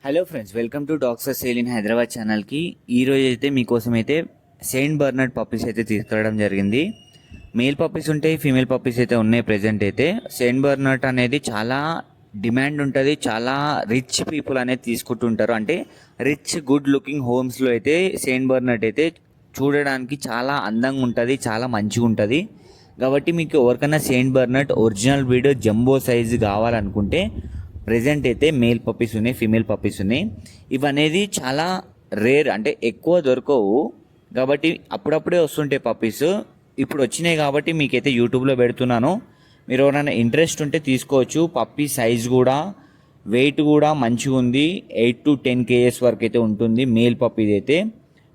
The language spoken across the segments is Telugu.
Hello friends, welcome to dogs for sale in Hyderabad ఛానల్కి. ఈరోజు అయితే మీకోసం అయితే సెయింట్ బర్నార్డ్ పప్పీస్ అయితే తీసుకురావడం జరిగింది. మేల్ పప్పీస్ ఉంటాయి, ఫీమేల్ పప్పీస్ అయితే ఉన్నాయి. ప్రెజెంట్ అయితే సెయింట్ బర్నార్డ్ అనేది చాలా డిమాండ్ ఉంటుంది. చాలా రిచ్ పీపుల్ అనేది తీసుకుంటుంటారు. అంటే రిచ్ గుడ్ లుకింగ్ హోమ్స్లో అయితే సెయింట్ బర్నార్డ్ అయితే చూడడానికి చాలా అందంగా ఉంటుంది, చాలా మంచిగా ఉంటుంది. కాబట్టి మీకు ఎవరికైనా Saint Barnard original breed jumbo size కావాలనుకుంటే ప్రెజెంట్ అయితే మేల్ పప్పీస్ ఉన్నాయి, ఫీమేల్ పప్పీస్ ఉన్నాయి. ఇవనేది చాలా రేర్, అంటే ఎక్కువ దొరకవు. కాబట్టి అప్పుడప్పుడే వస్తుంటాయి పప్పీస్. ఇప్పుడు వచ్చినాయి కాబట్టి మీకైతే యూట్యూబ్లో పెడుతున్నాను. మీరు ఎవరైనా ఇంట్రెస్ట్ ఉంటే తీసుకోవచ్చు. పప్పీ సైజ్ కూడా, వెయిట్ కూడా మంచిగా ఉంది. 8 to 10 kgs వరకు అయితే ఉంటుంది మేల్ పప్పీది అయితే.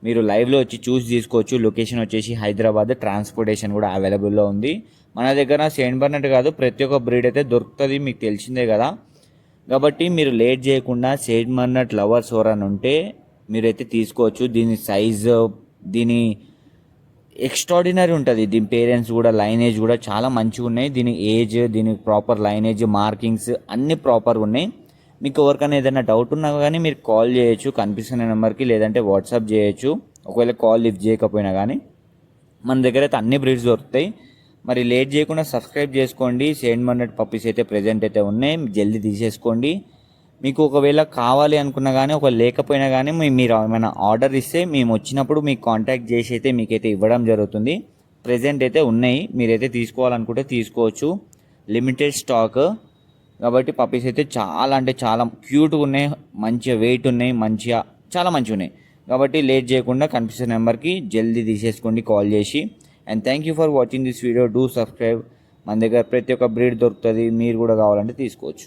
మీరు లైవ్లో వచ్చి చూసి తీసుకోవచ్చు. లొకేషన్ వచ్చేసి హైదరాబాద్, ట్రాన్స్పోర్టేషన్ కూడా అవైలబుల్లో ఉంది. మన దగ్గర సెయింట్ బర్నార్డ్ కాదు, ప్రతి ఒక్క బ్రీడ్ అయితే దొరుకుతుంది, మీకు తెలిసిందే కదా. కాబట్టి మీరు లేట్ చేయకుండా సెయింట్ బర్నార్డ్ లవర్స్ ఎవరైనా ఉంటే మీరైతే తీసుకోవచ్చు. దీని సైజు, దీని ఎక్స్ట్రాడినరీ ఉంటుంది. దీని పేరెంట్స్ కూడా, లైనేజ్ కూడా చాలా మంచిగా ఉన్నాయి. దీని ఏజ్, దీని ప్రాపర్ లైనేజ్, మార్కింగ్స్ అన్నీ ప్రాపర్గా ఉన్నాయి. మీకు ఎవరికైనా ఏదైనా డౌట్ ఉన్నా కానీ మీరు కాల్ చేయొచ్చు కనిపిస్తున్న నెంబర్కి, లేదంటే వాట్సాప్ చేయొచ్చు. ఒకవేళ కాల్ లిఫ్ట్ చేయకపోయినా కానీ మన దగ్గర అయితే అన్ని బ్రీడ్స్ దొరుకుతాయి. మరి లేట్ చేయకుండా సబ్స్క్రైబ్ చేసుకోండి. సెయింట్ బర్నార్డ్ పప్పీస్ అయితే ప్రెజెంట్ అయితే ఉన్నాయి, జల్దీ తీసేసుకోండి. మీకు ఒకవేళ కావాలి అనుకున్నా కానీ, ఒకవేళ లేకపోయినా కానీ మీరు ఏమైనా ఆర్డర్ ఇస్తే మేము వచ్చినప్పుడు మీకు కాంటాక్ట్ చేసి అయితే మీకైతే ఇవ్వడం జరుగుతుంది. ప్రెజెంట్ అయితే ఉన్నాయి, మీరైతే తీసుకోవాలనుకుంటే తీసుకోవచ్చు. లిమిటెడ్ స్టాక్ కాబట్టి పప్పీస్ అయితే చాలా అంటే చాలా క్యూట్గా ఉన్నాయి, మంచిగా వెయిట్ ఉన్నాయి, మంచిగా చాలా మంచిగా ఉన్నాయి. కాబట్టి లేట్ చేయకుండా కనిపిస్తున్న నెంబర్కి జల్దీ తీసేసుకోండి కాల్ చేసి. And thank you for watching this video. Do subscribe. మన దగ్గర ప్రతి ఒక్క బ్రీడ్ దొరుకుతుంది, మీరు కూడా కావాలంటే తీసుకోవచ్చు.